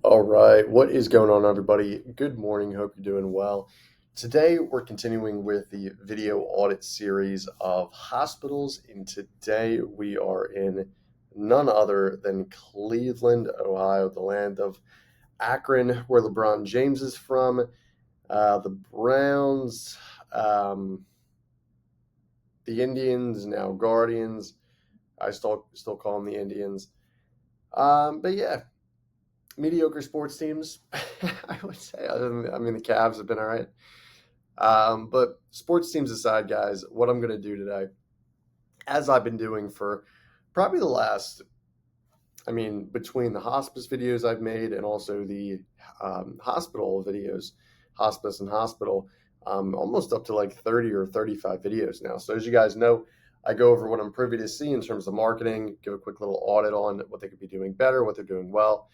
All right, what is going on, everybody? Good morning. Hope you're doing well. Today, we're continuing with the video audit series of hospitals, and today we are in none other than Cleveland, Ohio, the land of Akron, where LeBron James is from. The Browns, um, the Indians, now Guardians. I still call them the Indians. But yeah, mediocre sports teams, I would say. The Cavs have been all right. But sports teams aside, guys, what I'm going to do today, as I've been doing for probably the last, between the hospice videos I've made and also the hospital videos, hospice and hospital, almost up to like 30 or 35 videos now. So as you guys know, I go over what I'm privy to see in terms of marketing, give a quick little audit on what they could be doing better, what they're doing well,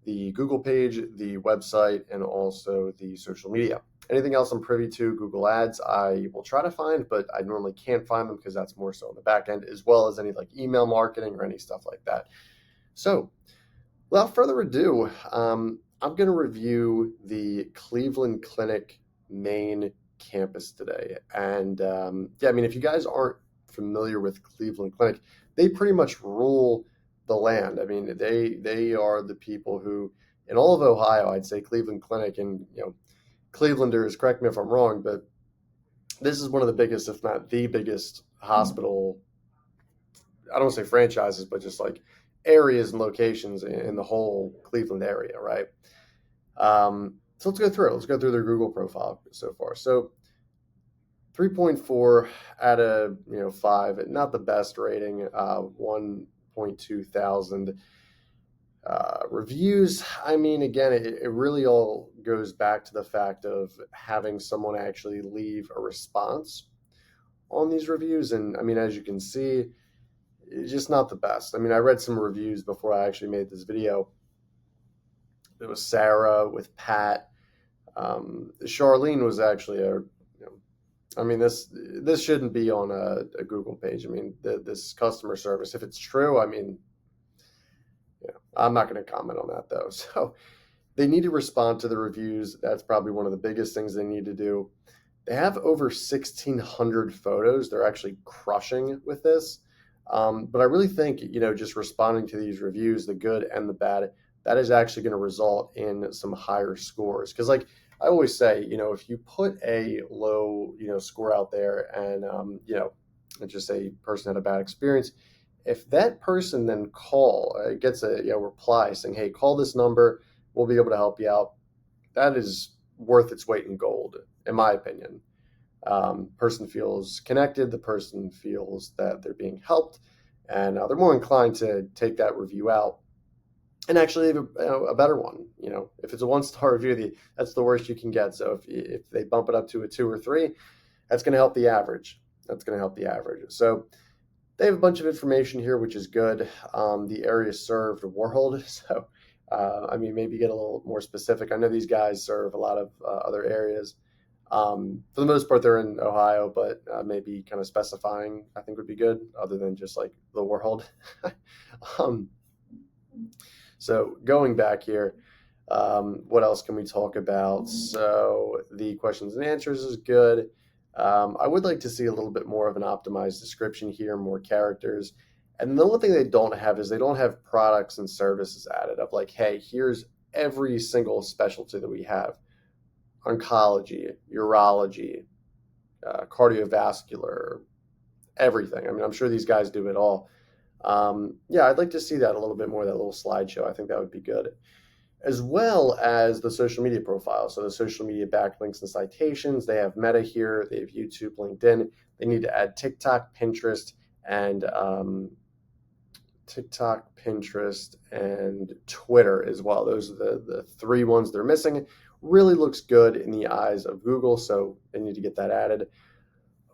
the Google page, the website, and also the social media. Anything else I'm privy to, Google Ads, I will try to find, but I normally can't find them because that's more so on the back end, as well as any like email marketing or any stuff like that. So, without further ado, I'm going to review the Cleveland Clinic main campus today. And yeah, if you guys aren't familiar with Cleveland Clinic, they pretty much rule the land. They are the people who, in all of Ohio, I'd say Cleveland Clinic, and Clevelanders, correct me if I'm wrong, but this is one of the biggest, if not the biggest, hospital. I don't want to say franchises, but just like areas and locations in the whole Cleveland area, right? So let's go through it. Let's go through their Google profile so far. So 3.4 out of 5, not the best rating. 1.2 thousand reviews. Again, it really all goes back to the fact of having someone actually leave a response on these reviews, and as you can see, it's just not the best. I read some reviews before I actually made this video. It was Sarah with Pat. Charlene was actually this shouldn't be on a Google page. This customer service, if it's true, I'm not going to comment on that though. So they need to respond to the reviews. That's probably one of the biggest things they need to do. They have over 1,600 photos. They're actually crushing with this. But I really think, just responding to these reviews, the good and the bad, that is actually going to result in some higher scores. Because, like I always say, if you put a low, score out there and, let's just say person had a bad experience, if that person then gets a reply saying, hey, call this number, we'll be able to help you out, that is worth its weight in gold, in my opinion. Person feels connected, the person feels that they're being helped, and they're more inclined to take that review out and actually leave a better one. If it's a 1-star review, that's the worst you can get. So if they bump it up to a 2 or 3, that's going to help the average. So they have a bunch of information here, which is good. The area served world. So, maybe get a little more specific. I know these guys serve a lot of other areas. For the most part, they're in Ohio, but maybe kind of specifying, I think, would be good, other than just like the world. um, so going back here, what else can we talk about? So the questions and answers is good. I would like to see a little bit more of an optimized description here, more characters. And the only thing they don't have is they don't have products and services added up. Like, hey, here's every single specialty that we have: oncology, urology, cardiovascular, everything. I'm sure these guys do it all. Yeah, I'd like to see that a little bit more, that little slideshow. I think that would be good. As well as the social media profile. So the social media backlinks and citations. They have Meta here. They have YouTube, LinkedIn. They need to add and Pinterest, and Twitter as well. Those are the 3 ones they're missing. Really looks good in the eyes of Google, so they need to get that added.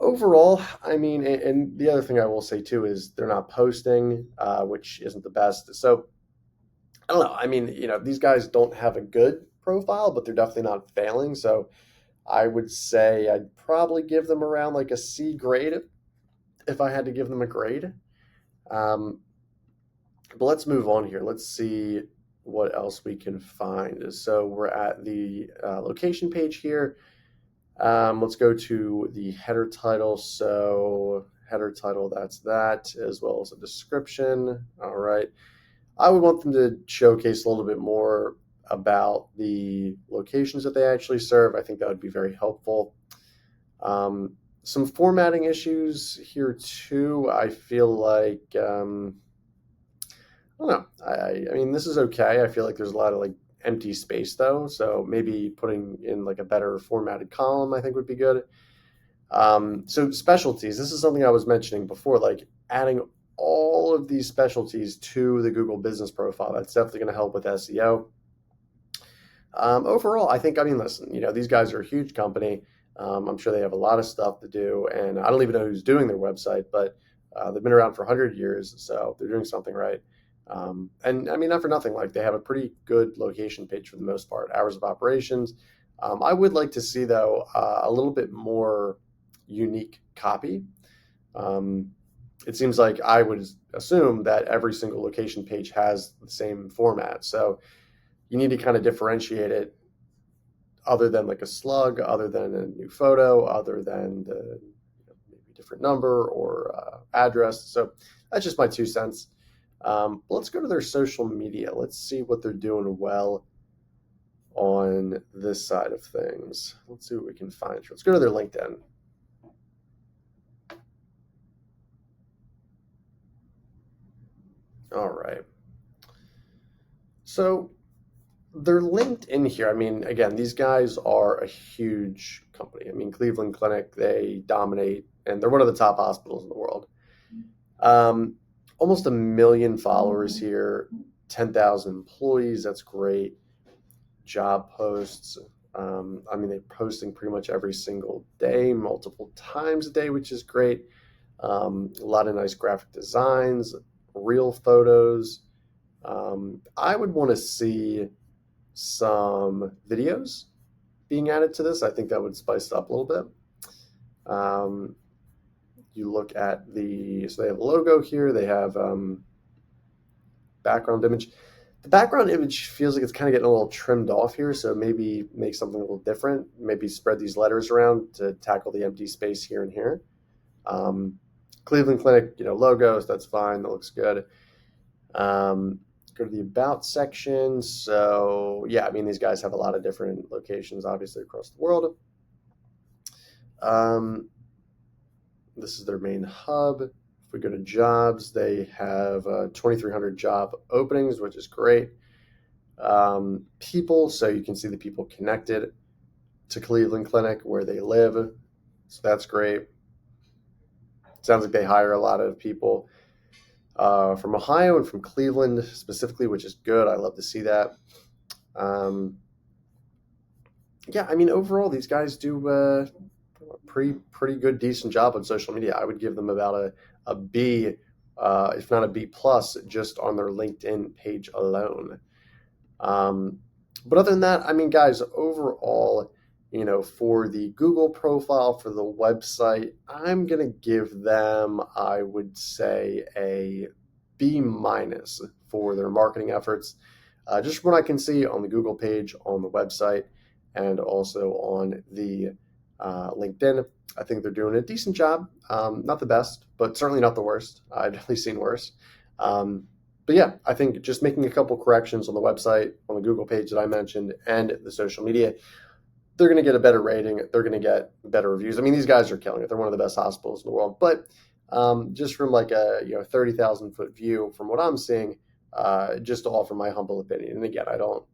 Overall, and the other thing I will say too is they're not posting, which isn't the best. So I don't know. These guys don't have a good profile, but they're definitely not failing. So I would say I'd probably give them around like a C grade if I had to give them a grade. Um, but let's move on here. Let's see. what else we can find. So we're at the location page here. Let's go to the header title. So header title, that's that, as well as a description. All right. I would want them to showcase a little bit more about the locations that they actually serve. I think that would be very helpful. Some formatting issues here too. I feel like I don't know. I mean, this is okay. I feel like there's a lot of like empty space though, so maybe putting in like a better formatted column I think would be good. So specialties. This is something I was mentioning before, like adding all of these specialties to the Google Business Profile. That's definitely going to help with SEO. Overall, I think, I mean, listen, these guys are a huge company. I'm sure they have a lot of stuff to do, and I don't even know who's doing their website, but they've been around for 100 years, so they're doing something right. And I mean, not for nothing, like they have a pretty good location page for the most part, hours of operations. I would like to see, though, a little bit more unique copy. Um, it seems like I would assume that every single location page has the same format. So you need to kind of differentiate it other than like a slug, other than a new photo, other than the maybe different number or address. So that's just my 2 cents. Let's go to their social media. Let's see what they're doing well on this side of things. Let's see what we can find. Let's go to their LinkedIn. All right. So they're linked in here. I mean, again, these guys are a huge company. I mean, Cleveland Clinic, they dominate, and they're one of the top hospitals in the world. Um, Almost 1 million followers here, 10,000 employees. That's great. Job posts. I mean, they're posting pretty much every single day, multiple times a day, which is great. A lot of nice graphic designs, real photos. I would want to see some videos being added to this. I think that would spice it up a little bit. You look at so they have a logo here. They have background image. The background image feels like it's kind of getting a little trimmed off here, so maybe make something a little different. Maybe spread these letters around to tackle the empty space here and here. Cleveland Clinic, logos, that's fine. That looks good. Go to the About section. So, yeah, I mean, these guys have a lot of different locations, obviously, across the world. This is their main hub. If we go to jobs, they have 2,300 job openings, which is great. People, so you can see the people connected to Cleveland Clinic where they live. So that's great. Sounds like they hire a lot of people from Ohio and from Cleveland specifically, which is good. I love to see that. Yeah, I mean, overall, these guys do a pretty good, decent job on social media. I would give them about a B, if not a B plus, just on their LinkedIn page alone. But other than that, I mean, guys, overall, for the Google profile, for the website, I'm going to give them, I would say, a B minus for their marketing efforts. Just from what I can see on the Google page, on the website, and also on the LinkedIn. I think they're doing a decent job. Not the best, but certainly not the worst. I've definitely seen worse. But yeah, I think just making a couple corrections on the website, on the Google page that I mentioned, and the social media, they're going to get a better rating. They're going to get better reviews. I mean, these guys are killing it. They're one of the best hospitals in the world. But just from like a 30,000 foot view, from what I'm seeing, just to offer my humble opinion. And again, I don't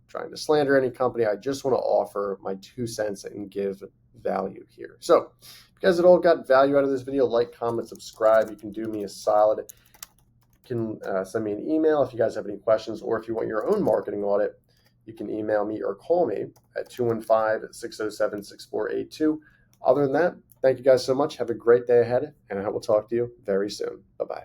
trying to slander any company. I just want to offer my 2 cents and give value here. So if you guys at all got value out of this video, like, comment, subscribe. You can do me a solid. You can send me an email if you guys have any questions, or if you want your own marketing audit, you can email me or call me at 215-607-6482. Other than that, thank you guys so much. Have a great day ahead, and I will talk to you very soon. Bye-bye.